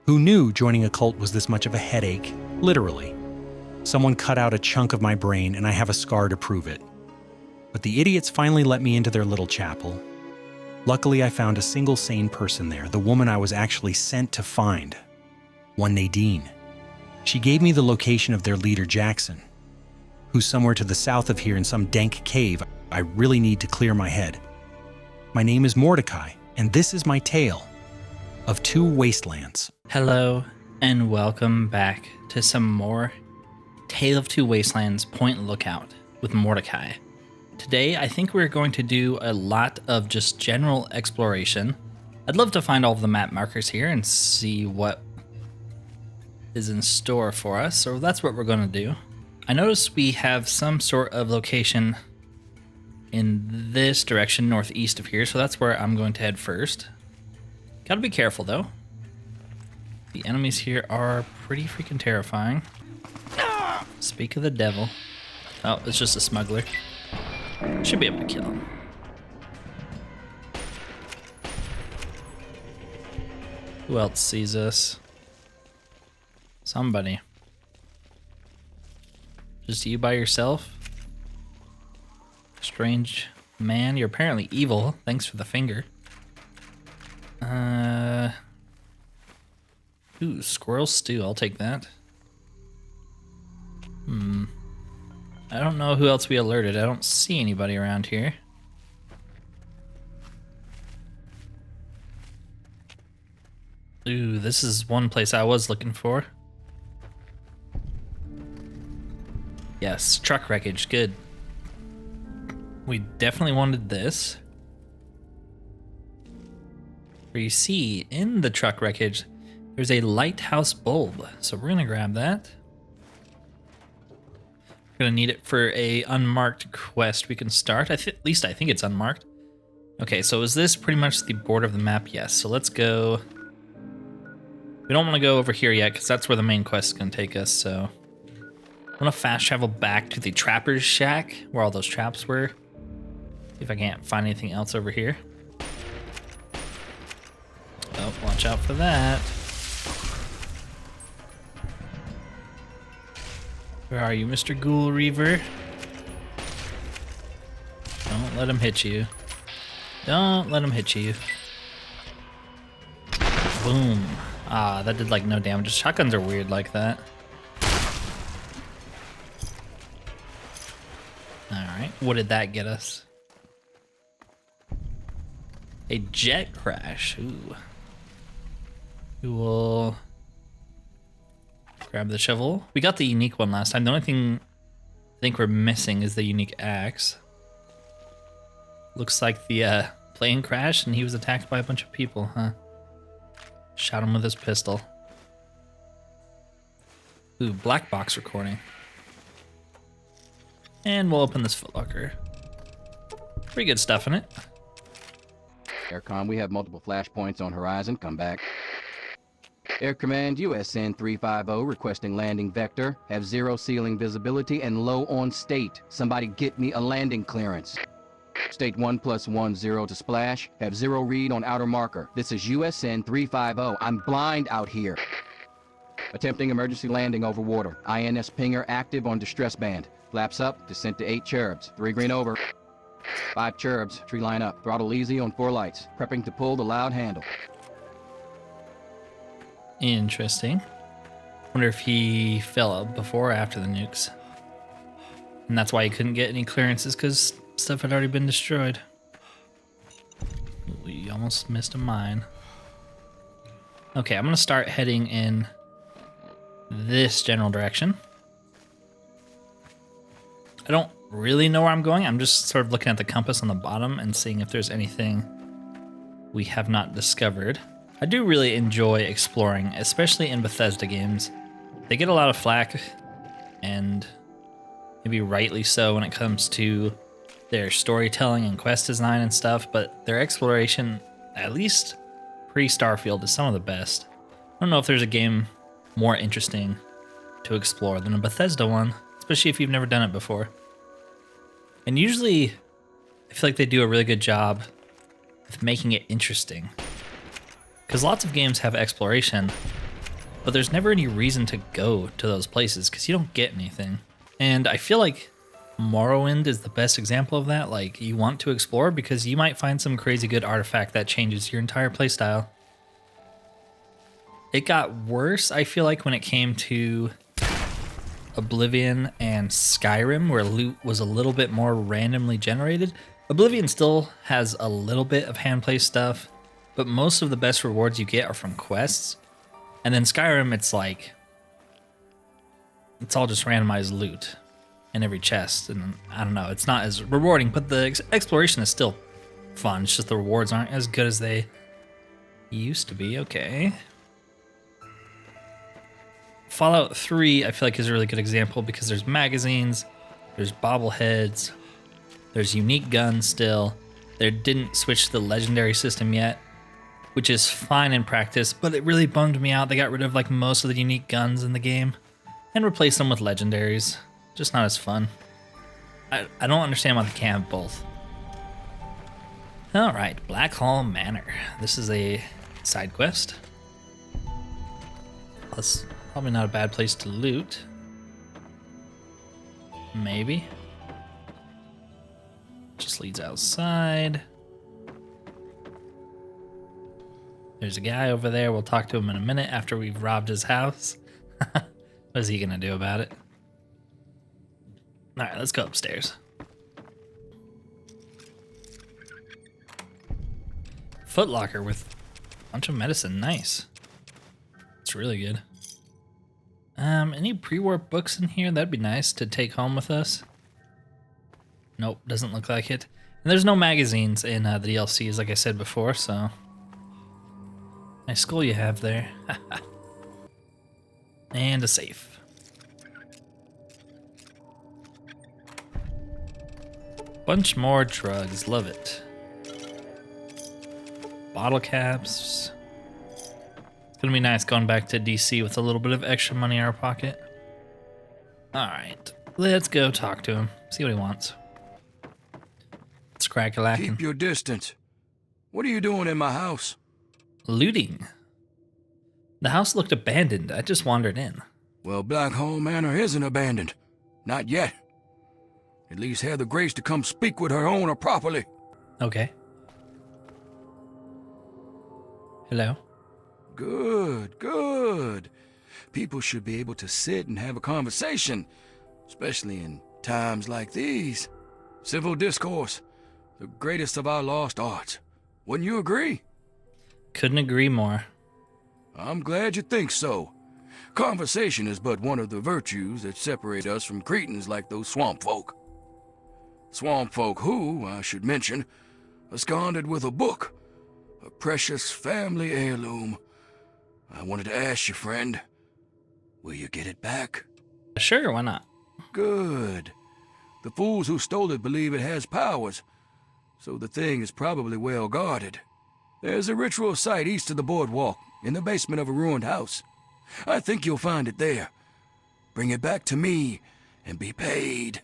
Who knew joining a cult was this much of a headache? Literally. Someone cut out a chunk of my brain and I have a scar to prove it. But the idiots finally let me into their little chapel. Luckily, I found a single sane person there, the woman I was actually sent to find. One Nadine. She gave me the location of their leader, Jackson, who's somewhere to the south of here in some dank cave. I really need to clear my head. My name is Mordecai, and this is my tale of two Wastelands. Hello, and welcome back to some more Tale of Two Wastelands Point Lookout with Mordecai. Today, I think we're going to do a lot of just general exploration. I'd love to find all of the map markers here and see what is in store for us, so that's what we're going to do. I noticed we have some sort of location in this direction, northeast of here, so that's where I'm going to head first. Gotta be careful, though. The enemies here are pretty freaking terrifying. Speak of the devil. Oh, it's just a smuggler. Should be able to kill him. Who else sees us? Somebody. Just you by yourself? Strange man, you're apparently evil. Thanks for the finger. Ooh, squirrel stew, I'll take that. I don't know who else we alerted. I don't see anybody around here. Ooh, this is one place I was looking for. Yes, truck wreckage, good. We definitely wanted this. Where you see, in the truck wreckage, there's a lighthouse bulb. So we're gonna grab that. We're gonna need it for a unmarked quest we can start. At least I think it's unmarked. Okay, so is this pretty much the border of the map? Yes, so let's go. We don't wanna go over here yet, because that's where the main quest is gonna take us, so. I wanna fast travel back to the trapper's shack, where all those traps were. See if I can't find anything else over here. Oh, watch out for that. Where are you, Mr. Ghoul Reaver? Don't let him hit you. Don't let him hit you. Boom. Ah, that did like no damage. Shotguns are weird like that. Alright, what did that get us? A jet crash. Ooh. We will grab the shovel. We got the unique one last time. The only thing I think we're missing is the unique axe. Looks like the plane crashed and he was attacked by a bunch of people, huh? Shot him with his pistol. Ooh, Blackbox recording. And we'll open this footlocker. Pretty good stuff in it. Aircom, we have multiple flashpoints on horizon. Come back. Air Command, USN 350 requesting landing vector. Have zero ceiling visibility and low on state. Somebody get me a landing clearance. State 1+10 to splash. Have zero read on outer marker. This is USN 350. I'm blind out here. Attempting emergency landing over water. INS pinger active on distress band. Flaps up, descent to 8 cherubs. 3 green over. 5 cherubs, tree line up. Throttle easy on 4 lights. Prepping to pull the loud handle. Interesting. Wonder if he fell up before or after the nukes. And that's why he couldn't get any clearances, because stuff had already been destroyed. We almost missed a mine. Okay, I'm gonna start heading in this general direction. I don't really know where I'm going. I'm just sort of looking at the compass on the bottom and seeing if there's anything we have not discovered. I do really enjoy exploring, especially in Bethesda games. They get a lot of flack, and maybe rightly so when it comes to their storytelling and quest design and stuff, but their exploration, at least pre-Starfield, is some of the best. I don't know if there's a game more interesting to explore than a Bethesda one, especially if you've never done it before. And usually, I feel like they do a really good job with making it interesting. Because lots of games have exploration, but there's never any reason to go to those places because you don't get anything. And I feel like Morrowind is the best example of that. Like, you want to explore because you might find some crazy good artifact that changes your entire playstyle. It got worse, I feel like, when it came to Oblivion and Skyrim, where loot was a little bit more randomly generated. Oblivion still has a little bit of hand-play stuff, but most of the best rewards you get are from quests. And then Skyrim, it's like, it's all just randomized loot in every chest, and I don't know, it's not as rewarding, but the exploration is still fun. It's just the rewards aren't as good as they used to be. Okay. Fallout 3, I feel like, is a really good example because there's magazines, there's bobbleheads, there's unique guns still. They didn't switch to the legendary system yet, which is fine in practice, but it really bummed me out. They got rid of like most of the unique guns in the game and replaced them with legendaries. Just not as fun. I don't understand why they can't have both. All right, Blackhall Manor. This is a side quest. That's probably not a bad place to loot. Maybe. Just leads outside. There's a guy over there. We'll talk to him in a minute after we've robbed his house. What is he gonna do about it? All right, let's go upstairs. Foot Locker with a bunch of medicine. Nice. It's really good. Any pre-war books in here? That'd be nice to take home with us. Nope, doesn't look like it. And there's no magazines in the DLCs, like I said before, so... Nice skull you have there. And a safe. Bunch more drugs, love it. Bottle caps. It's gonna be nice going back to DC with a little bit of extra money in our pocket. Alright, let's go talk to him, see what he wants. It's crack-a-lackin'. Keep your distance. What are you doing in my house? Looting. The house looked abandoned. I just wandered in. Well, Blackhall Manor isn't abandoned. Not yet. At least have the grace to come speak with her owner properly. Okay. Hello? Good, good. People should be able to sit and have a conversation, especially in times like these. Civil discourse, the greatest of our lost arts. Wouldn't you agree? Couldn't agree more. I'm glad you think so. Conversation is but one of the virtues that separate us from cretins like those swamp folk. Swamp folk who, I should mention, absconded with a book, a precious family heirloom. I wanted to ask you, friend, will you get it back? Sure, why not? Good. The fools who stole it believe it has powers, so the thing is probably well guarded. There's a ritual site east of the boardwalk, in the basement of a ruined house. I think you'll find it there. Bring it back to me, and be paid.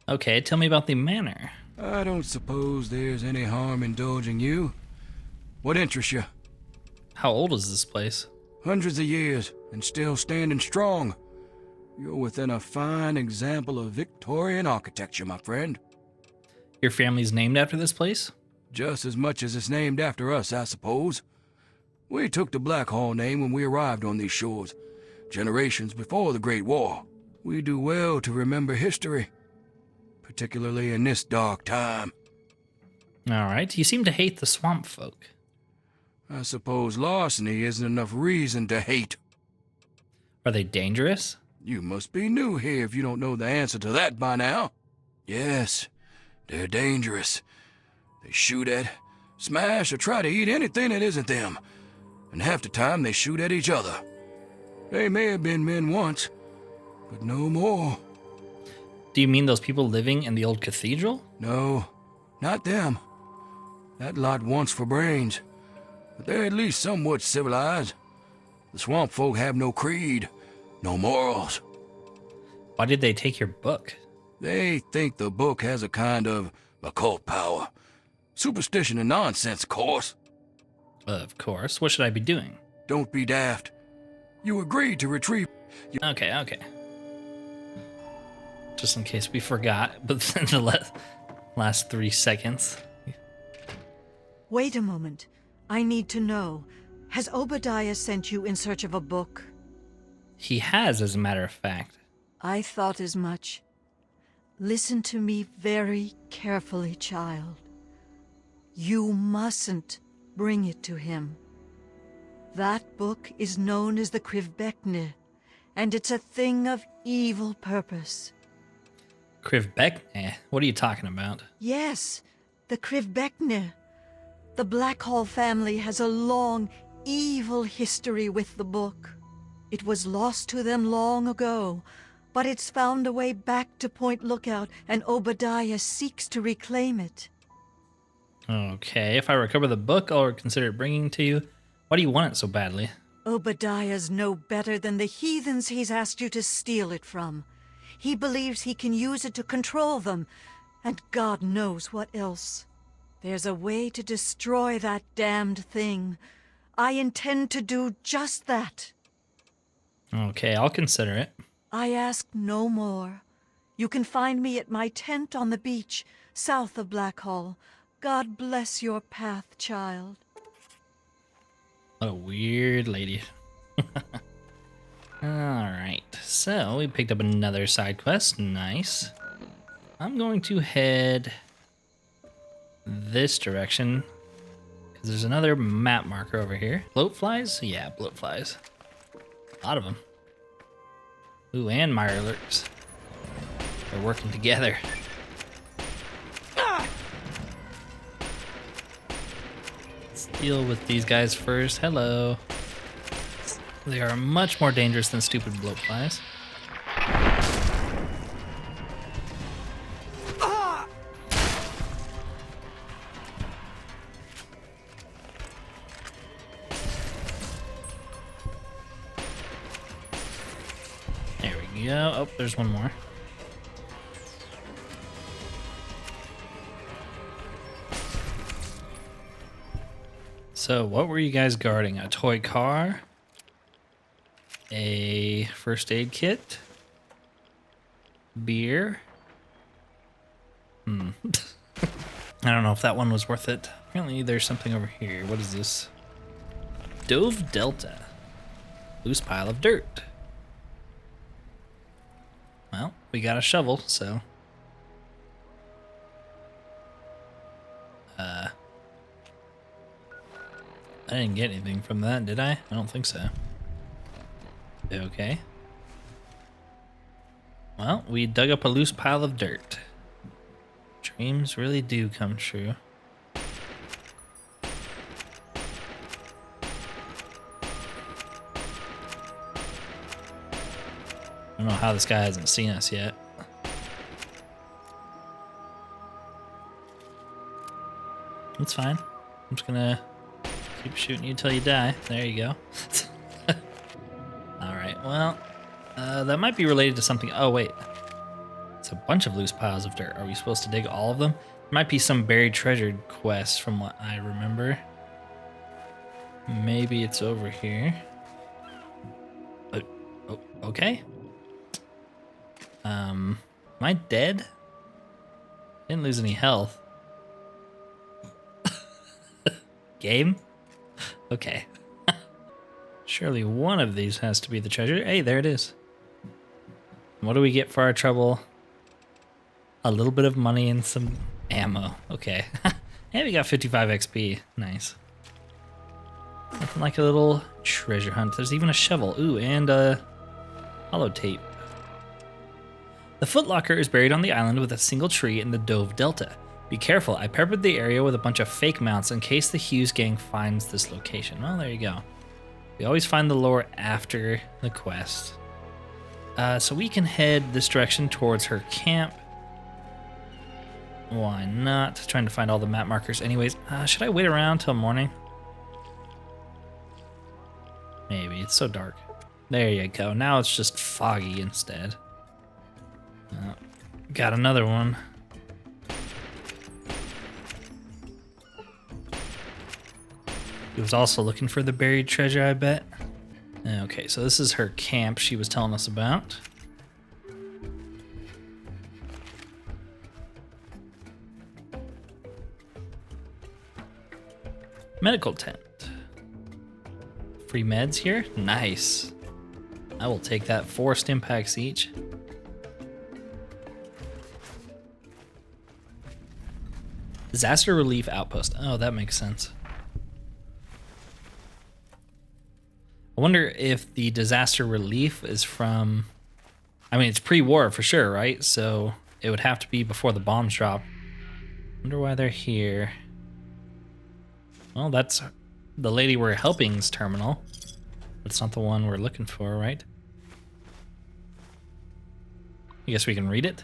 Okay, tell me about the manor. I don't suppose there's any harm indulging you. What interests you? How old is this place? Hundreds of years, and still standing strong. You're within a fine example of Victorian architecture, my friend. Your family's named after this place? Just as much as it's named after us, I suppose. We took the Blackhall name when we arrived on these shores, generations before the Great War. We do well to remember history, particularly in this dark time. Alright, you seem to hate the swamp folk. I suppose larceny isn't enough reason to hate. Are they dangerous? You must be new here if you don't know the answer to that by now. Yes, they're dangerous. They shoot at, smash, or try to eat anything that isn't them. And half the time they shoot at each other. They may have been men once, but no more. Do you mean those people living in the old cathedral? No, not them. That lot wants for brains. But they're at least somewhat civilized. The swamp folk have no creed, no morals. Why did they take your book? They think the book has a kind of occult power. Superstition and nonsense, of course. Of course. What should I be doing? Don't be daft. You agreed to retrieve... Okay. Just in case we forgot, but then the last 3 seconds. Wait a moment. I need to know. Has Obadiah sent you in search of a book? He has, as a matter of fact. I thought as much. Listen to me very carefully, child. You mustn't bring it to him. That book is known as the Krivbeknih, and it's a thing of evil purpose. Krivbeknih? What are you talking about? Yes, the Krivbeknih. The Blackhall family has a long, evil history with the book. It was lost to them long ago, but it's found a way back to Point Lookout, and Obadiah seeks to reclaim it. Okay, if I recover the book, I'll consider bringing it to you. Why do you want it so badly? Obadiah's no better than the heathens he's asked you to steal it from. He believes he can use it to control them, and God knows what else. There's a way to destroy that damned thing. I intend to do just that. Okay, I'll consider it. I ask no more. You can find me at my tent on the beach, south of Blackhall. God bless your path, child. What a weird lady. Alright, so we picked up another side quest. Nice. I'm going to head this direction because there's another map marker over here. Bloatflies? Yeah, bloatflies. A lot of them. Ooh, and mirelurks. They're working together. Let's deal with these guys first. Hello. They are much more dangerous than stupid bloatflies. There we go. Oh, there's one more. So, what were you guys guarding? A toy car? A first aid kit? Beer? I don't know if that one was worth it. Apparently there's something over here. What is this? Dove Delta. Loose pile of dirt. Well, we got a shovel, so... I didn't get anything from that, did I? I don't think so. Okay. Well, we dug up a loose pile of dirt. Dreams really do come true. I don't know how this guy hasn't seen us yet. It's fine. I'm just gonna keep shooting you till you die. There you go. Alright, well, that might be related to something. Oh, wait. It's a bunch of loose piles of dirt. Are we supposed to dig all of them? There might be some buried treasure quest from what I remember. Maybe it's over here. Oh, okay. Am I dead? Didn't lose any health. Game? Okay. Surely one of these has to be the treasure. Hey, there it is. What do we get for our trouble? A little bit of money and some ammo. Okay. Hey, we got 55 XP. Nice. Nothing like a little treasure hunt. There's even a shovel. Ooh, and holotape. The footlocker is buried on the island with a single tree in the Dove Delta. Be careful, I peppered the area with a bunch of fake mounts in case the Hughes gang finds this location. Well, there you go. We always find the lore after the quest. So we can head this direction towards her camp. Why not? Trying to find all the map markers anyways. Should I wait around till morning? Maybe, it's so dark. There you go, now it's just foggy instead. Got another one. He was also looking for the buried treasure, I bet. Okay, so this is her camp she was telling us about. Medical tent. Free meds here? Nice. I will take that. 4 stim packs each. Disaster relief outpost. Oh, that makes sense. I wonder if the disaster relief is from... I mean, it's pre-war for sure, right? So it would have to be before the bombs drop. Wonder why they're here. Well, that's the lady we're helping's terminal. But it's not the one we're looking for, right? I guess we can read it.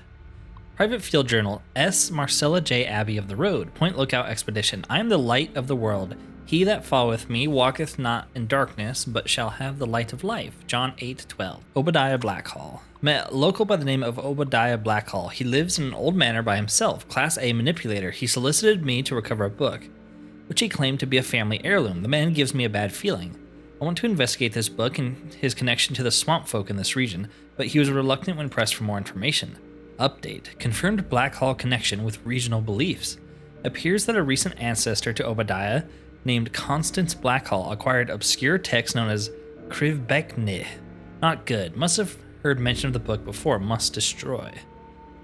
Private Field Journal. S. Marcella J. Abbey of the Road. Point Lookout Expedition. I am the light of the world. He that followeth me walketh not in darkness, but shall have the light of life. John 8:12. Obadiah Blackhall. Met a local by the name of Obadiah Blackhall. He lives in an old manor by himself. Class A manipulator. He solicited me to recover a book, which he claimed to be a family heirloom. The man gives me a bad feeling. I want to investigate this book and his connection to the swamp folk in this region, but he was reluctant when pressed for more information. Update. Confirmed Blackhall connection with regional beliefs. Appears that a recent ancestor to Obadiah, named Constance Blackhall, acquired obscure text known as Krivbeknih. Not good. Must have heard mention of the book before. Must destroy.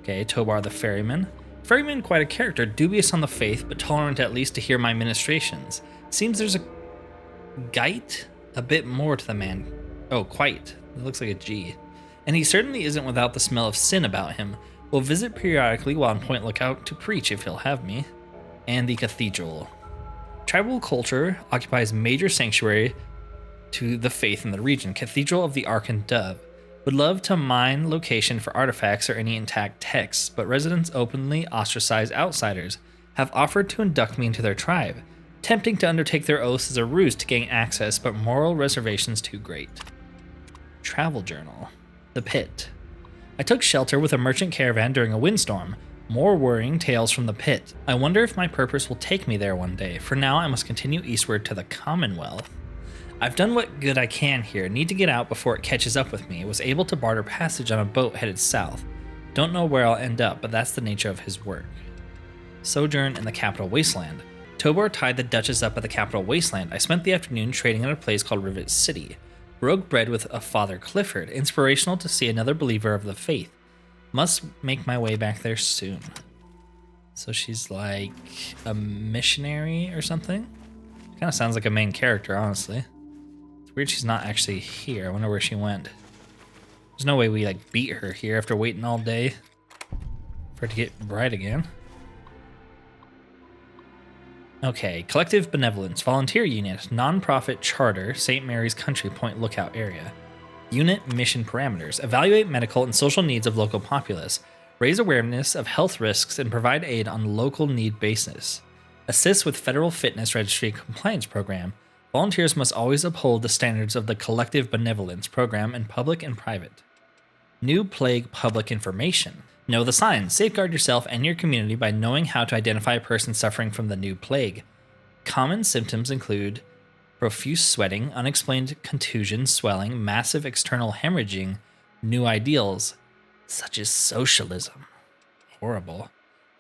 Okay, Tobar the Ferryman. Ferryman quite a character, dubious on the faith, but tolerant at least to hear my ministrations. Seems there's a gite, a bit more to the man. Oh, quite. It looks like a G. And he certainly isn't without the smell of sin about him. Will visit periodically while on Point Lookout to preach if he'll have me. And the cathedral. Tribal culture occupies major sanctuary to the faith in the region. Cathedral of the Ark and Dove. Would love to mine location for artifacts or any intact texts, but residents openly ostracize outsiders. Have offered to induct me into their tribe. Tempting to undertake their oaths as a ruse to gain access, but moral reservations too great. Travel journal. The Pit. I took shelter with a merchant caravan during a windstorm. More worrying tales from the pit. I wonder if my purpose will take me there one day. For now, I must continue eastward to the Commonwealth. I've done what good I can here. Need to get out before it catches up with me. Was able to barter passage on a boat headed south. Don't know where I'll end up, but that's the nature of his work. Sojourn in the capital Wasteland. Tobar tied the Duchess up at the capital Wasteland. I spent the afternoon trading at a place called Rivet City. Broke bread with a Father Clifford. Inspirational to see another believer of the faith. Must make my way back there soon. So she's like a missionary or something? Kind of sounds like a main character, honestly. It's weird she's not actually here. I wonder where she went. There's no way we like beat her here after waiting all day for her to get bright again. Okay, Collective Benevolence, Volunteer Unit, Nonprofit Charter, St. Mary's Country Point Lookout Area. Unit Mission Parameters, evaluate medical and social needs of local populace, raise awareness of health risks, and provide aid on local need basis. Assist with Federal Fitness Registry Compliance Program. Volunteers must always uphold the standards of the Collective Benevolence Program in public and private. New Plague Public Information. Know the signs. Safeguard yourself and your community by knowing how to identify a person suffering from the new plague. Common symptoms include profuse sweating, unexplained contusion, swelling, massive external hemorrhaging, new ideals, such as socialism. Horrible.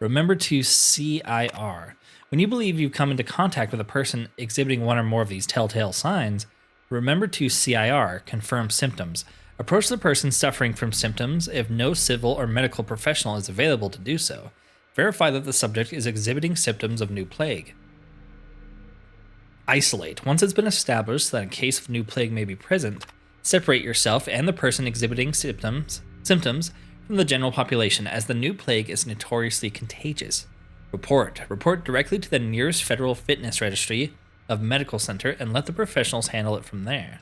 Remember to CIR. When you believe you've come into contact with a person exhibiting one or more of these telltale signs, remember to CIR, confirm symptoms. Approach the person suffering from symptoms if no civil or medical professional is available to do so. Verify that the subject is exhibiting symptoms of new plague. Isolate. Once it's been established that a case of new plague may be present, separate yourself and the person exhibiting symptoms from the general population, as the new plague is notoriously contagious. Report directly to the nearest Federal Fitness Registry of Medical Center and let the professionals handle it from there.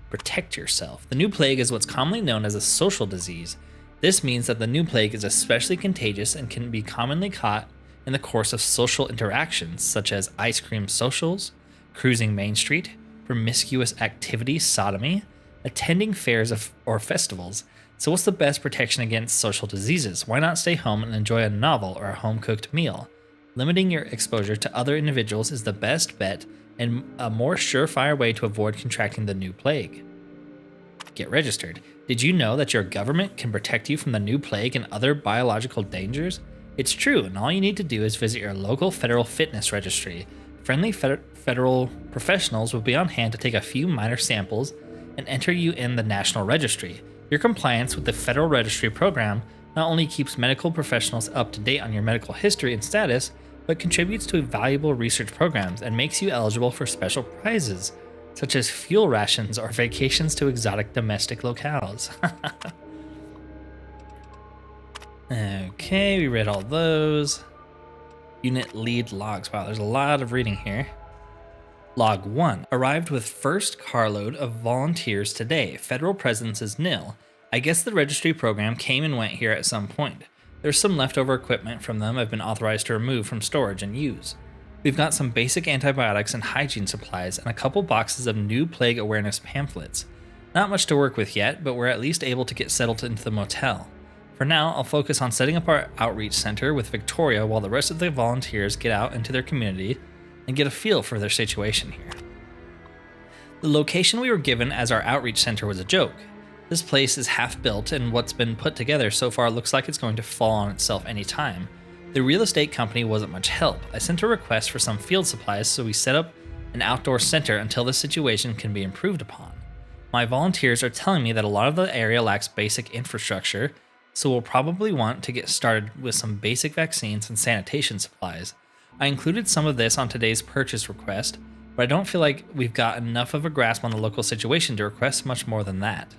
Protect yourself. The new plague is what's commonly known as a social disease. This means that the new plague is especially contagious and can be commonly caught in the course of social interactions, such as ice cream socials, cruising Main Street, promiscuous activity, sodomy, attending fairs or festivals. So what's the best protection against social diseases? Why not stay home and enjoy a novel or a home-cooked meal? Limiting your exposure to other individuals is the best bet and a more surefire way to avoid contracting the new plague. Get registered. Did you know that your government can protect you from the new plague and other biological dangers? It's true, and all you need to do is visit your local federal fitness registry. Friendly federal professionals will be on hand to take a few minor samples and enter you in the national registry. Your compliance with the federal registry program not only keeps medical professionals up to date on your medical history and status, but contributes to valuable research programs and makes you eligible for special prizes, such as fuel rations or vacations to exotic domestic locales. Okay, we read all those. Unit lead logs. Wow, there's a lot of reading here. Log 1. Arrived with first carload of volunteers today. Federal presence is nil. I guess the registry program came and went here at some point. There's some leftover equipment from them I've been authorized to remove from storage and use. We've got some basic antibiotics and hygiene supplies and a couple boxes of new plague awareness pamphlets. Not much to work with yet, but we're at least able to get settled into the motel. For now, I'll focus on setting up our outreach center with Victoria while the rest of the volunteers get out into their community and get a feel for their situation here. The location we were given as our outreach center was a joke. This place is half built, and what's been put together so far looks like it's going to fall on itself any time. The real estate company wasn't much help. I sent a request for some field supplies, so we set up an outdoor center until the situation can be improved upon. My volunteers are telling me that a lot of the area lacks basic infrastructure, so we'll probably want to get started with some basic vaccines and sanitation supplies. I included some of this on today's purchase request, but I don't feel like we've got enough of a grasp on the local situation to request much more than that.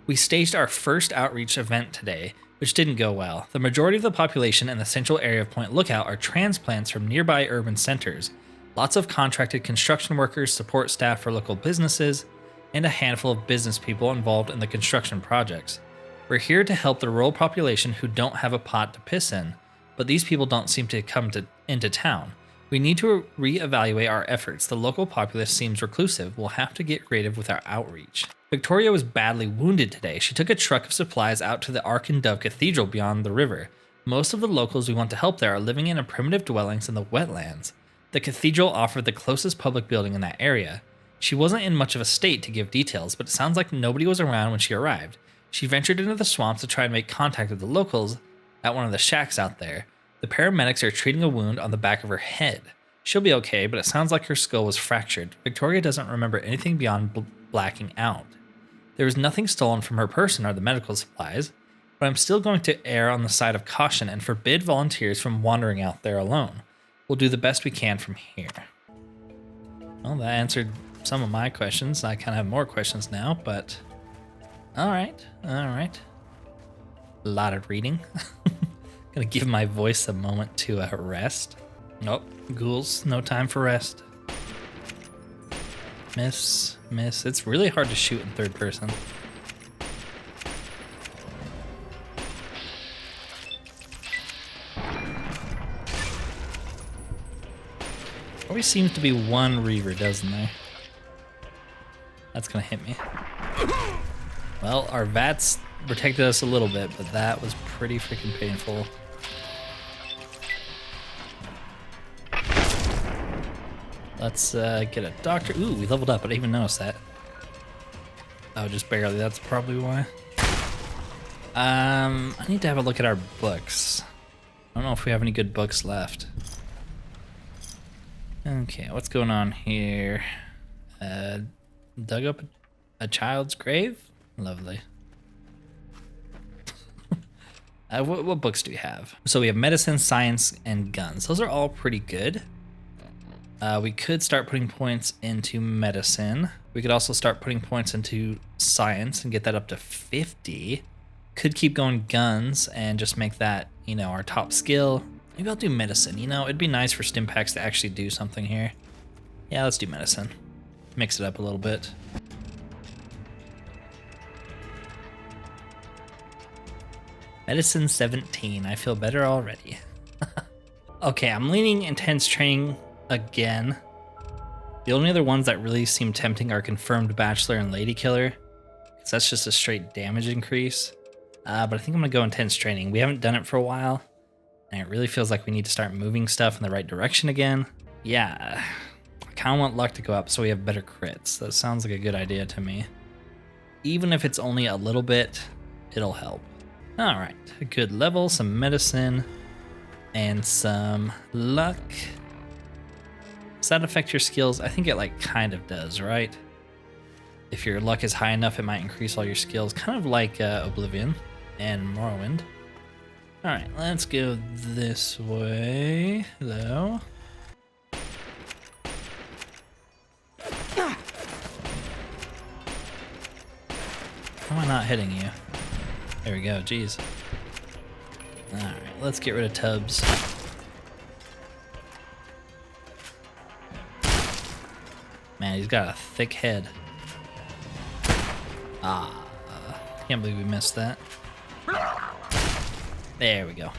We staged our first outreach event today, which didn't go well. The majority of the population in the central area of Point Lookout are transplants from nearby urban centers. Lots of contracted construction workers, support staff for local businesses, and a handful of business people involved in the construction projects. We're here to help the rural population who don't have a pot to piss in, but these people don't seem to come into town. We need to reevaluate our efforts. The local populace seems reclusive. We'll have to get creative with our outreach. Victoria was badly wounded today. She took a truck of supplies out to the Ark and Dove Cathedral beyond the river. Most of the locals we want to help there are living in primitive dwellings in the wetlands. The cathedral offered the closest public building in that area. She wasn't in much of a state to give details, but it sounds like nobody was around when she arrived. She ventured into the swamps to try and make contact with the locals at one of the shacks out there. The paramedics are treating a wound on the back of her head. She'll be okay, but it sounds like her skull was fractured. Victoria doesn't remember anything beyond blacking out. There was nothing stolen from her person or the medical supplies, but I'm still going to err on the side of caution and forbid volunteers from wandering out there alone. We'll do the best we can from here. Well, that answered some of my questions. I kind of have more questions now, but all right. A lot of reading. Gonna give my voice a moment to rest. Nope, ghouls, no time for rest. Miss. It's really hard to shoot in third person. Always seems to be one Reaver, doesn't there? That's gonna hit me. Well, our VATS protected us a little bit, but that was pretty freaking painful. Let's get a doctor. Ooh, we leveled up. I didn't even notice that. Oh, just barely. That's probably why. I need to have a look at our books. I don't know if we have any good books left. Okay, what's going on here? Dug up a child's grave? Lovely. What books do we have? So we have medicine, science, and guns. Those are all pretty good. We could start putting points into medicine. We could also start putting points into science and get that up to 50. Could keep going guns and just make that, our top skill. Maybe I'll do medicine. It'd be nice for stim packs to actually do something here. Yeah, let's do medicine. Mix it up a little bit. Medicine 17. I feel better already. Okay, I'm leaning intense training again. The only other ones that really seem tempting are confirmed bachelor and lady killer, because that's just a straight damage increase. But I think I'm gonna go intense training. We haven't done it for a while, and it really feels like we need to start moving stuff in the right direction again. Yeah, I kind of want luck to go up so we have better crits. That sounds like a good idea to me. Even if it's only a little bit, it'll help. All right, a good level, some medicine, and some luck. Does that affect your skills? I think it like kind of does, right? If your luck is high enough, it might increase all your skills, kind of like Oblivion and Morrowind. All right, let's go this way, though. How am I not hitting you? There we go, jeez. All right, let's get rid of Tubbs. Man, he's got a thick head. Can't believe we missed that. There we go.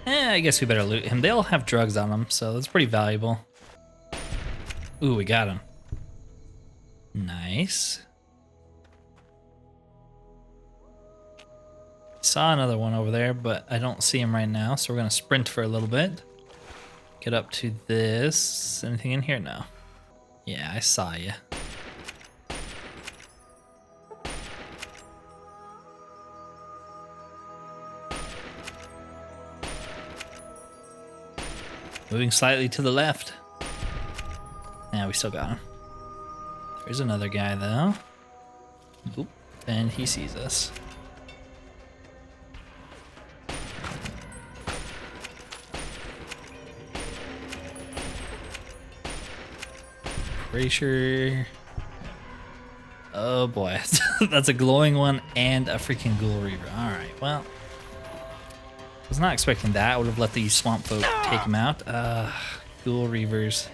I guess we better loot him. They all have drugs on them, so that's pretty valuable. Ooh, we got him. Nice. Saw another one over there, but I don't see him right now, so we're gonna sprint for a little bit. Get up to this. Anything in here? No. Yeah, I saw you. Moving slightly to the left. Yeah, we still got him. There's another guy, though. Oop, and he sees us. Pretty sure. Oh boy, that's a glowing one and a freaking ghoul reaver. All right, well, was not expecting that. I would have let these swamp folk take him out. Ghoul reavers,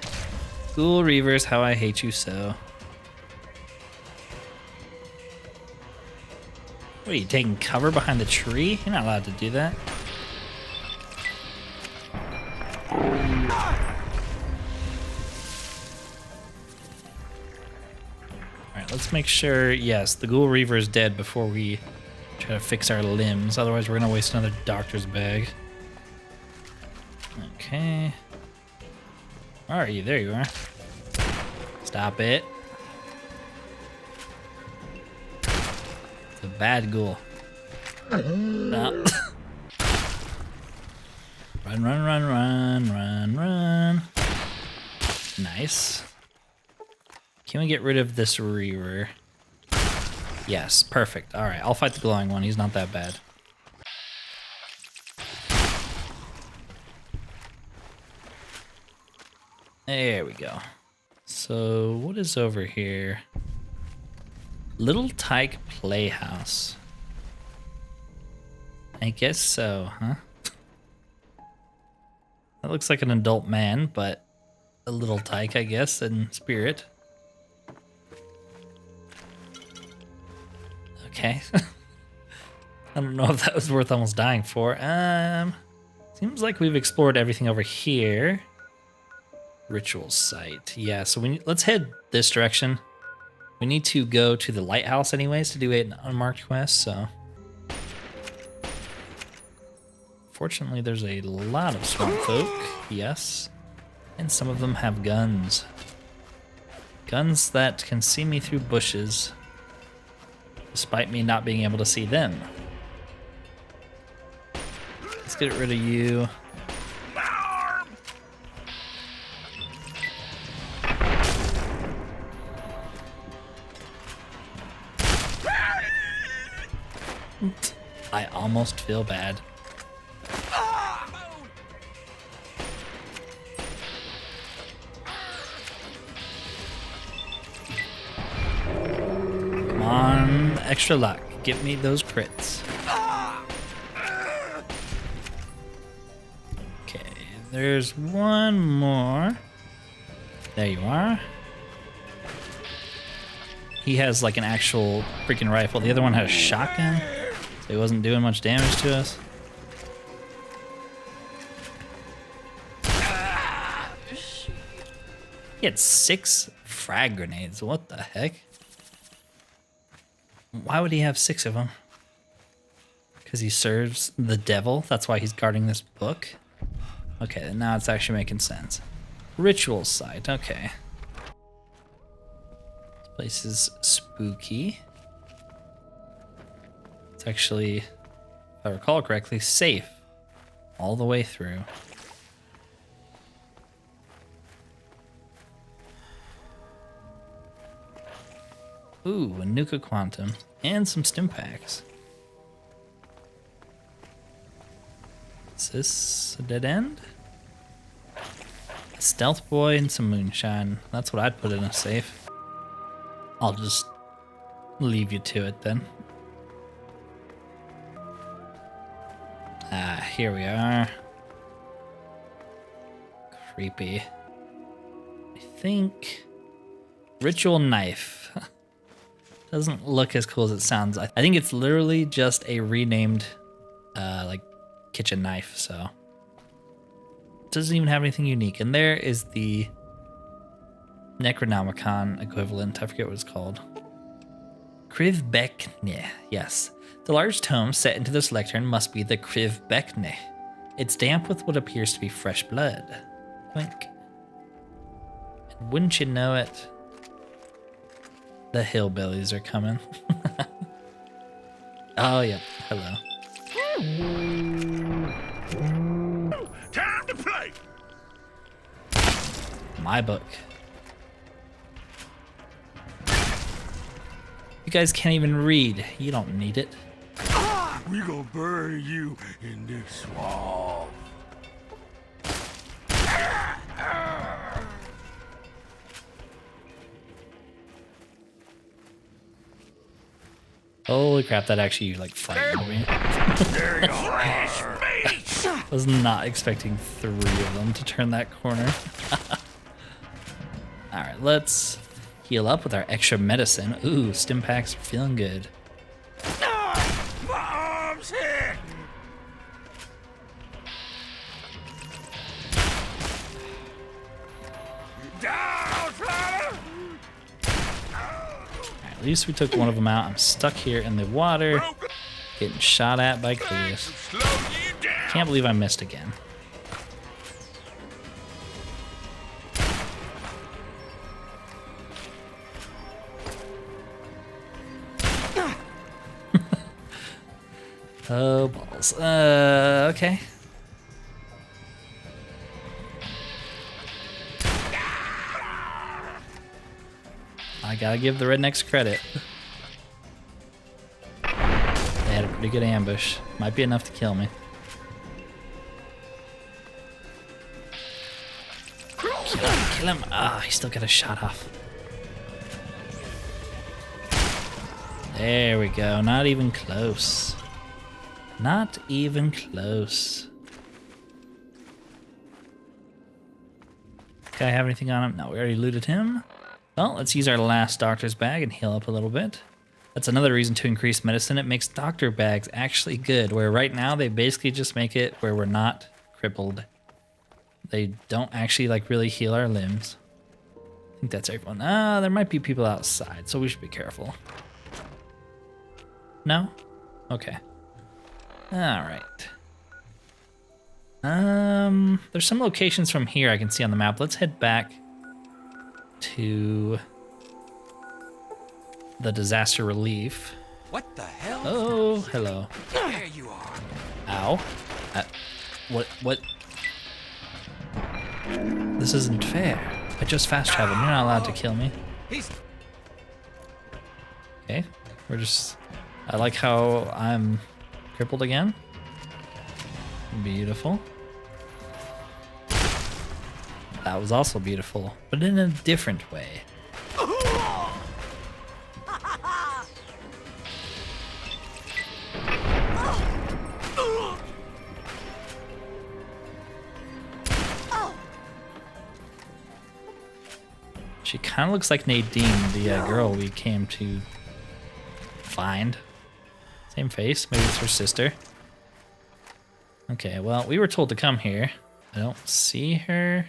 ghoul reavers, how I hate you so. What are you taking cover behind the tree? You're not allowed to do that. Let's make sure, yes, the Ghoul Reaver is dead before we try to fix our limbs. Otherwise, we're going to waste another doctor's bag. Okay. Where are you? There you are. Stop it. It's a bad ghoul. No. Run, run, run, run, run, run. Nice. Can we get rid of this Reaver? Yes, perfect. All right, I'll fight the glowing one. He's not that bad. There we go. So what is over here? Little Tyke Playhouse. I guess so, huh? That looks like an adult man, but a little tyke, I guess, in spirit. Okay. I don't know if that was worth almost dying for. Seems like we've explored everything over here. Ritual site. Yeah, so let's head this direction. We need to go to the lighthouse anyways to do an unmarked quest, so. Fortunately, there's a lot of swamp folk, yes. And some of them have guns. Guns that can see me through bushes, despite me not being able to see them. Let's get rid of you. I almost feel bad. Come on, extra luck. Give me those crits. Okay, there's one more. There you are. He has like an actual freaking rifle. The other one had a shotgun, so he wasn't doing much damage to us. He had 6 frag grenades. What the heck? Why would he have 6 of them? Because he serves the devil? That's why he's guarding this book? Okay, now it's actually making sense. Ritual site, okay. This place is spooky. It's actually, if I recall correctly, safe all the way through. Ooh, a Nuka Quantum and some stim packs. Is this a dead end? A stealth boy and some moonshine. That's what I'd put in a safe. I'll just leave you to it then. Ah, here we are. Creepy. I think ritual knife. Doesn't look as cool as it sounds. I think it's literally just a renamed like kitchen knife, so it doesn't even have anything unique. And there is the Necronomicon equivalent. I forget what it's called. Krivbeknih, yes. The large tome set into this lectern must be the Krivbeknih. It's damp with what appears to be fresh blood. Wink. And wouldn't you know it, the hillbillies are coming. Oh, yeah. Hello. Time to play! My book. You guys can't even read. You don't need it. We gonna bury you in this swamp. Holy crap, that actually like frightened me. I was not expecting 3 of them to turn that corner. Alright, let's heal up with our extra medicine. Ooh, stim packs are feeling good. My arm's hit! Down, Flutter! At least we took one of them out. I'm stuck here in the water, getting shot at by Cletus. Slow you down! Can't believe I missed again. Oh, balls. Okay. I gotta give the rednecks credit. They had a pretty good ambush. Might be enough to kill me. Kill him, kill him. Ah, he still got a shot off. There we go. Not even close. Not even close. Guy have anything on him? No, we already looted him. Well, let's use our last doctor's bag and heal up a little bit. That's another reason to increase medicine. It makes doctor bags actually good, where right now they basically just make it where we're not crippled. They don't actually like really heal our limbs. I think that's everyone. There might be people outside, so we should be careful. No? Okay. All right. There's some locations from here I can see on the map. Let's head back to the disaster relief. What the hell? Oh, hello. There you are. Ow. What? This isn't fair. I just fast traveled. You're not allowed to kill me. Okay. We're just... I like how I'm crippled again. Beautiful. That was also beautiful, but in a different way. She kind of looks like Nadine, the girl we came to find. Same face, maybe it's her sister. Okay, well, we were told to come here. I don't see her.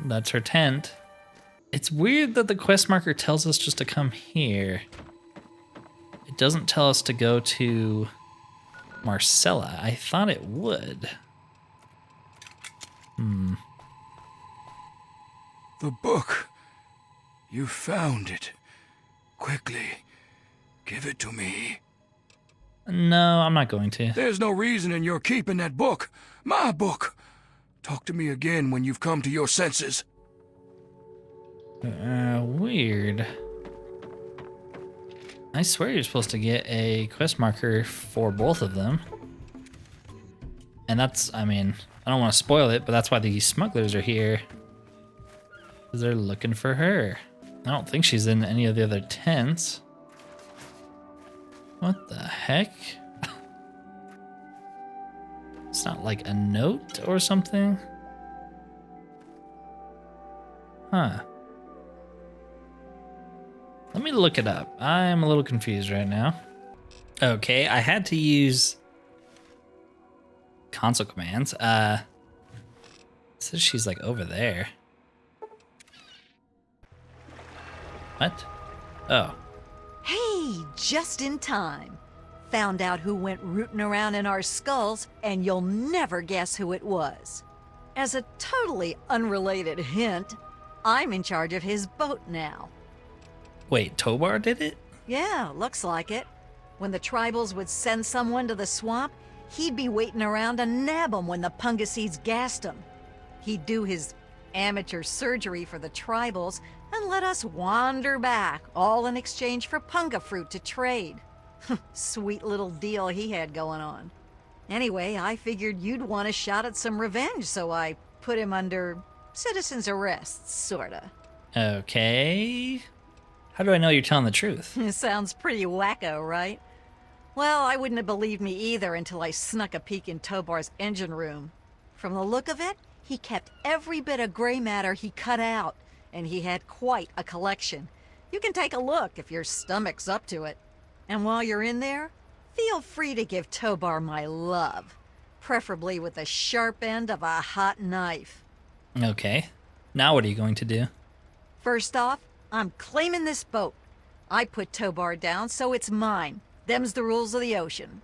That's her tent. It's weird that the quest marker tells us just to come here. It doesn't tell us to go to Marcella. I thought it would. The book. You found it. Quickly. Give it to me. No, I'm not going to. There's no reason in your keeping that book. My book. Talk to me again when you've come to your senses. Weird. I swear you're supposed to get a quest marker for both of them. And that's, I mean, I don't want to spoil it, but that's why the smugglers are here. Because they're looking for her. I don't think she's in any of the other tents. What the heck? It's not like a note or something? Huh. Let me look it up. I'm a little confused right now. Okay, I had to use console commands. It says she's like over there. What? Oh. Hey, just in time. Found out who went rooting around in our skulls, and you'll never guess who it was. As a totally unrelated hint, I'm in charge of his boat now. Wait, Tobar did it? Yeah, looks like it. When the tribals would send someone to the swamp, he'd be waiting around to nab 'em when the Pungaseeds gassed 'em. He'd do his amateur surgery for the tribals and let us wander back, all in exchange for punga fruit to trade. Sweet little deal he had going on. Anyway, I figured you'd want a shot at some revenge, so I put him under citizen's arrest, sorta. Okay. How do I know you're telling the truth? Sounds pretty wacko, right? Well, I wouldn't have believed me either until I snuck a peek in Tobar's engine room. From the look of it, he kept every bit of gray matter he cut out, and he had quite a collection. You can take a look if your stomach's up to it. And while you're in there, feel free to give Tobar my love, preferably with the sharp end of a hot knife. Okay. Now what are you going to do? First off, I'm claiming this boat. I put Tobar down, so it's mine. Them's the rules of the ocean.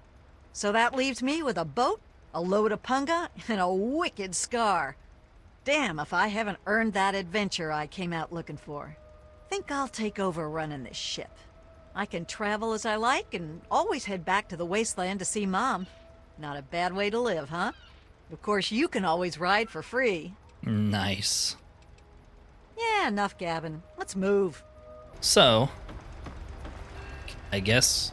So that leaves me with a boat, a load of punga, and a wicked scar. Damn if I haven't earned that adventure I came out looking for. Think I'll take over running this ship. I can travel as I like and always head back to the Wasteland to see Mom. Not a bad way to live, huh? Of course, you can always ride for free. Nice. Yeah, enough gabbing. Let's move. So, I guess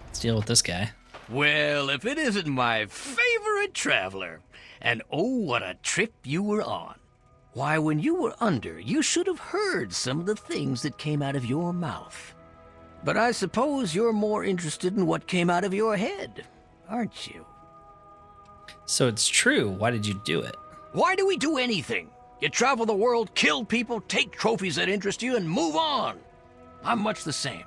let's deal with this guy. Well, if it isn't my favorite traveler. And oh, what a trip you were on. Why, when you were under, you should have heard some of the things that came out of your mouth. But I suppose you're more interested in what came out of your head, aren't you? So it's true. Why did you do it? Why do we do anything? You travel the world, kill people, take trophies that interest you, and move on. I'm much the same.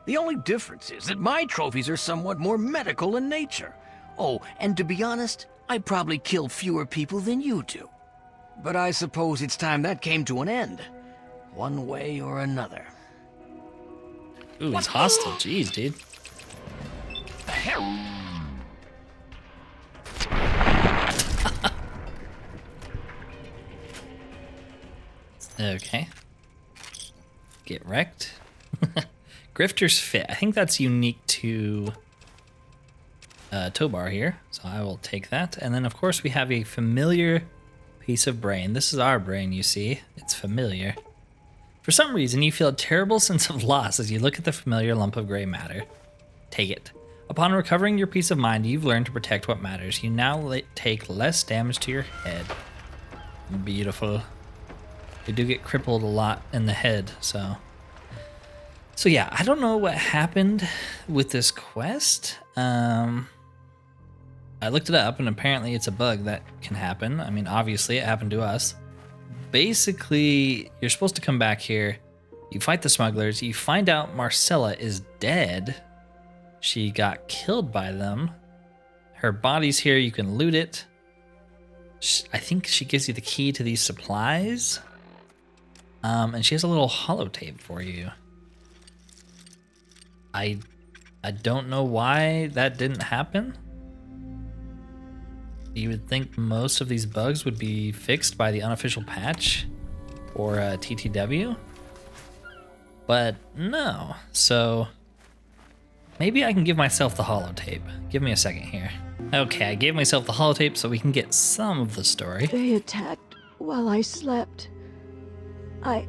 The only difference is that my trophies are somewhat more medical in nature. Oh, and to be honest, I probably kill fewer people than you do. But I suppose it's time that came to an end, one way or another. Ooh, he's hostile. Jeez, dude. The hell? Okay. Get wrecked. Grifter's Fit. I think that's unique to Tobar here, so I will take that. And then, of course, we have a familiar piece of brain. This is our brain, you see. It's familiar. For some reason, you feel a terrible sense of loss as you look at the familiar lump of gray matter. Take it. Upon recovering your peace of mind, you've learned to protect what matters. You now take less damage to your head. Beautiful. You do get crippled a lot in the head, so yeah, I don't know what happened with this quest. I looked it up, and apparently it's a bug that can happen. I mean, obviously, it happened to us. Basically, you're supposed to come back here, you fight the smugglers, you find out Marcella is dead. She got killed by them. Her body's here, you can loot it. I think she gives you the key to these supplies. And she has a little holotape for you. I don't know why that didn't happen. You would think most of these bugs would be fixed by the unofficial patch or TTW, but no. So Maybe I can give myself the holotape. Give me a second here. Okay, I gave myself the holotape so we can get some of the story. They attacked while I slept. I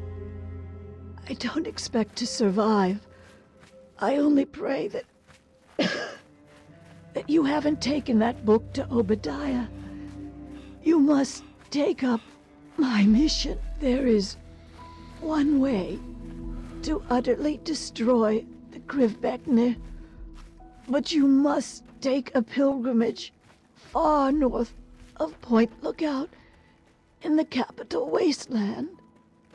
don't expect to survive. I only pray that that you haven't taken that book to Obadiah. You must take up my mission. There is one way to utterly destroy the Krivbeknih, but you must take a pilgrimage far north of Point Lookout in the capital Wasteland.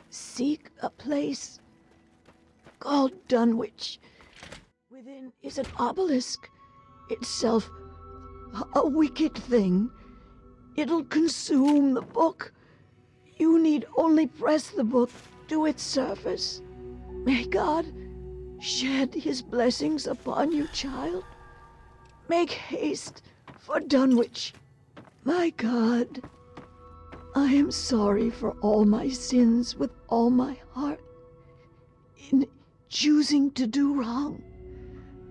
Seek a place called Dunwich. Within is an obelisk, itself a wicked thing. It'll consume the book. You need only press the book to its surface. May God shed his blessings upon you, child. Make haste for Dunwich. My God, I am sorry for all my sins with all my heart. In choosing to do wrong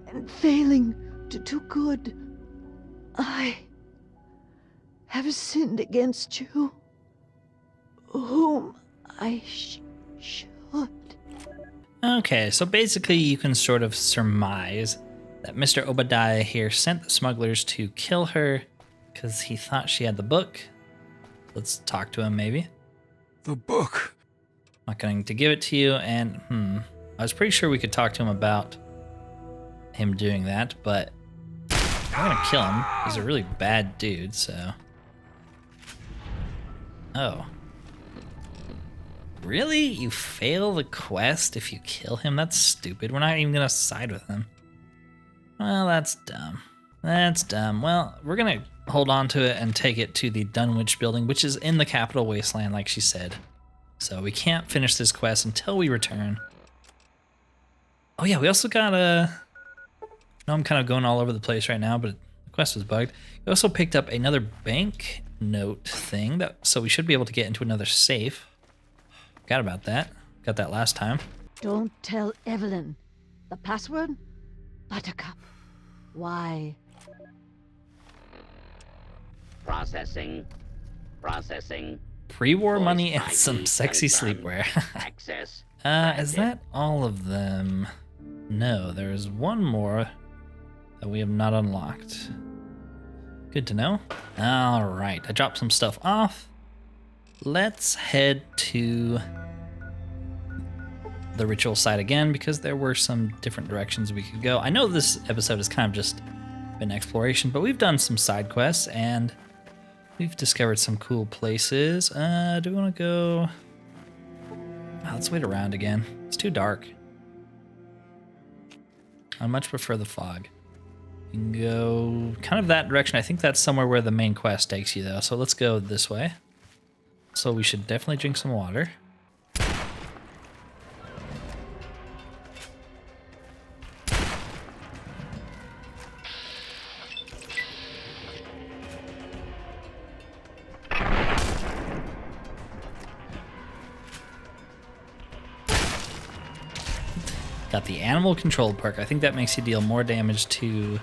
and failing to do good, I have sinned against you, whom I should. Okay, so basically you can sort of surmise that Mr. Obadiah here sent the smugglers to kill her because he thought she had the book. Let's talk to him, maybe. The book. Not going to give it to you, and I was pretty sure we could talk to him about him doing that, but I'm gonna kill him. He's a really bad dude, so. Oh. Really? You fail the quest if you kill him? That's stupid. We're not even gonna side with him. Well, that's dumb. That's dumb. Well, we're gonna hold on to it and take it to the Dunwich building, which is in the capital Wasteland, like she said. So we can't finish this quest until we return. Oh yeah, we also got I know I'm kind of going all over the place right now, but the quest was bugged. We also picked up another bank note thing, so we should be able to get into another safe. Forgot about that. Got that last time. Don't tell Evelyn. The password? Buttercup. Why? Processing. Processing. Pre-war Voice money and ID some sexy confirmed. sleepwear. Access. Is that all of them? No, there's one more that we have not unlocked. Good to know. All right, I dropped some stuff off. Let's head to the ritual site again because there were some different directions we could go. I know this episode has kind of just been exploration, but we've done some side quests and we've discovered some cool places. Do we want to go? Let's wait around again. It's too dark. I much prefer the fog. You can go kind of that direction. I think that's somewhere where the main quest takes you, though. So let's go this way. So we should definitely drink some water. Got the animal control perk. I think that makes you deal more damage to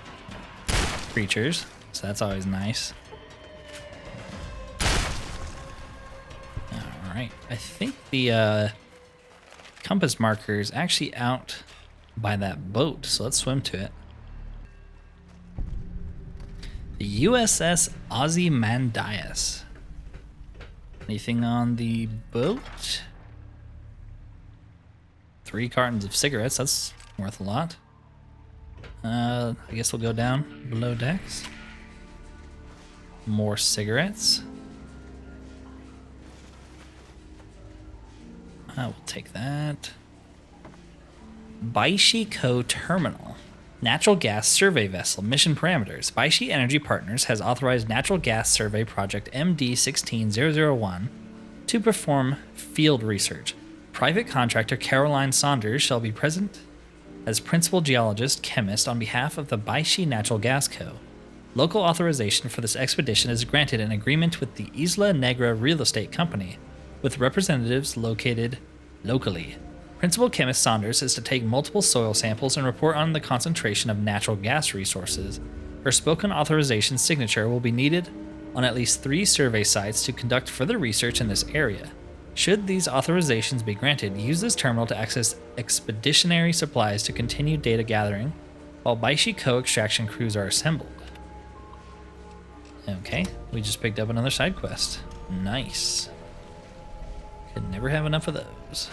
creatures, so that's always nice. All right, I think the compass marker is actually out by that boat, so let's swim to it. The USS Ozymandias. Anything on the boat? 3 cartons of cigarettes, that's worth a lot. I guess we'll go down below decks. More cigarettes. We'll take that. Baishi Co. Terminal. Natural gas survey vessel. Mission parameters. Baishi Energy Partners has authorized natural gas survey project MD16001 to perform field research. Private contractor Caroline Saunders shall be present as principal geologist chemist on behalf of the Baishi Natural Gas Co. Local authorization for this expedition is granted in agreement with the Isla Negra Real Estate Company, with representatives located locally. Principal Chemist Saunders is to take multiple soil samples and report on the concentration of natural gas resources. Her spoken authorization signature will be needed on at least 3 survey sites to conduct further research in this area. Should these authorizations be granted, use this terminal to access expeditionary supplies to continue data gathering while Baishi co-extraction crews are assembled. Okay, we just picked up another side quest. Nice. Could never have enough of those.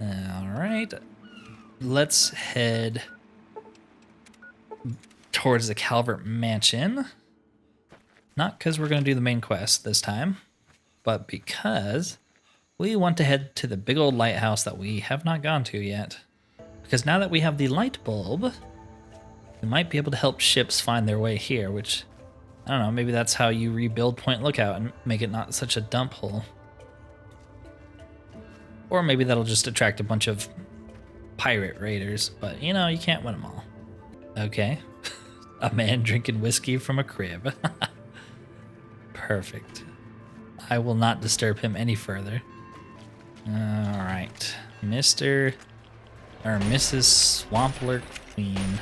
Alright, let's head towards the Calvert Mansion. Not because we're going to do the main quest this time, but because we want to head to the big old lighthouse that we have not gone to yet. Because now that we have the light bulb, we might be able to help ships find their way here, which, I don't know, maybe that's how you rebuild Point Lookout and make it not such a dump hole. Or maybe that'll just attract a bunch of pirate raiders, but you know, you can't win them all. Okay. A man drinking whiskey from a crib. Perfect. I will not disturb him any further. Alright. Mr. or Mrs. Swampler Queen.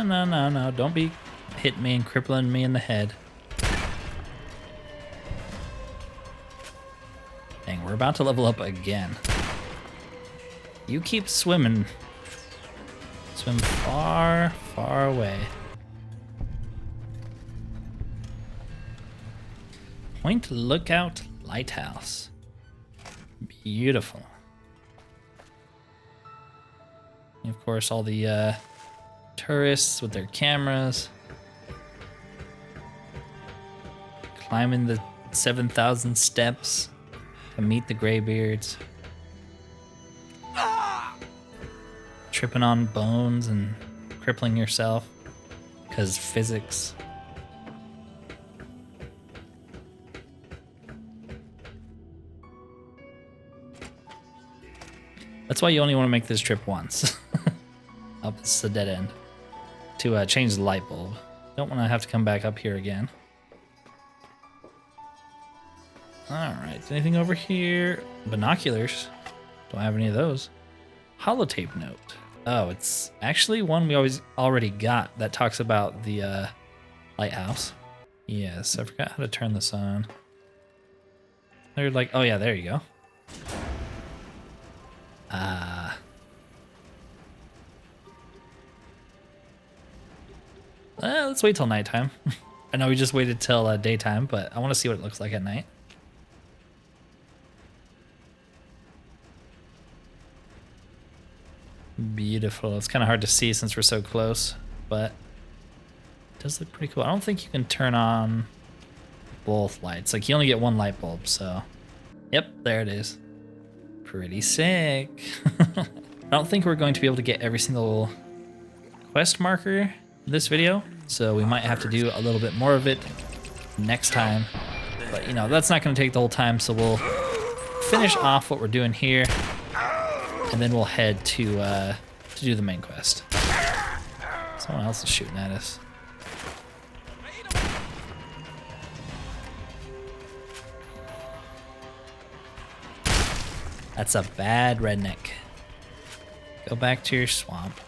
No. Don't be hitting me and crippling me in the head. Dang, we're about to level up again. You keep swimming. Swim far, far away. Point Lookout Lighthouse. Beautiful. And of course, all the tourists with their cameras. Climbing the 7,000 steps to meet the Greybeards. Tripping on bones and crippling yourself because physics. That's why you only want to make this trip once. Oh, this is a dead end. To change the light bulb. Don't want to have to come back up here again. Alright, anything over here? Binoculars. Don't have any of those. Holotape note. Oh, it's actually one we already got that talks about the lighthouse. Yes, I forgot how to turn this on. They're like, oh yeah, there you go. Let's wait till nighttime. I know we just waited till daytime, but I want to see what it looks like at night. Beautiful. It's kind of hard to see since we're so close, but it does look pretty cool. I don't think you can turn on both lights. Like, you only get one light bulb, so... Yep, there it is. Pretty sick. I don't think we're going to be able to get every single quest marker in this video, so we might have to do a little bit more of it next time. But, you know, that's not going to take the whole time, so we'll finish off what we're doing here, and then we'll head to do the main quest. Someone else is shooting at us. That's a bad redneck. Go back to your swamp.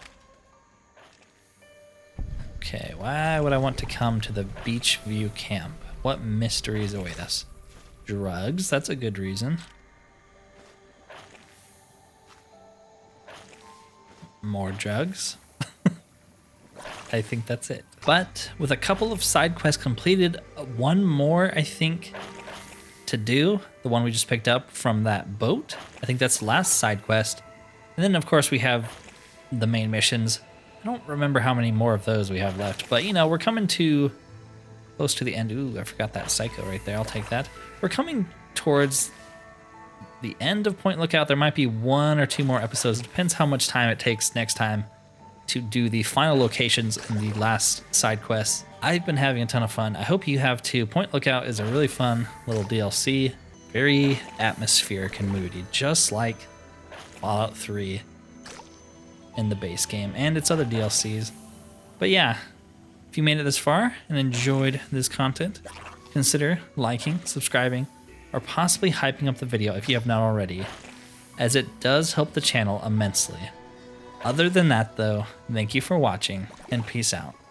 Okay, why would I want to come to the Beachview camp? What mysteries await us? Drugs, that's a good reason. More drugs. I think that's it. But with a couple of side quests completed, one more, I think, to do, the one we just picked up from that boat. I think that's the last side quest. And then, of course, we have the main missions. I don't remember how many more of those we have left, but, you know, we're coming to close to the end. Ooh, I forgot that psycho right there. I'll take that. We're coming towards the end of Point Lookout. There might be 1 or 2 more episodes. It depends how much time it takes next time to do the final locations and the last side quests. I've been having a ton of fun. I hope you have too. Point Lookout is a really fun little DLC. Very atmospheric and moody, just like Fallout 3 in the base game and its other DLCs. But yeah, if you made it this far and enjoyed this content, consider liking, subscribing, or possibly hyping up the video if you have not already, as it does help the channel immensely. Other than that though, thank you for watching and peace out.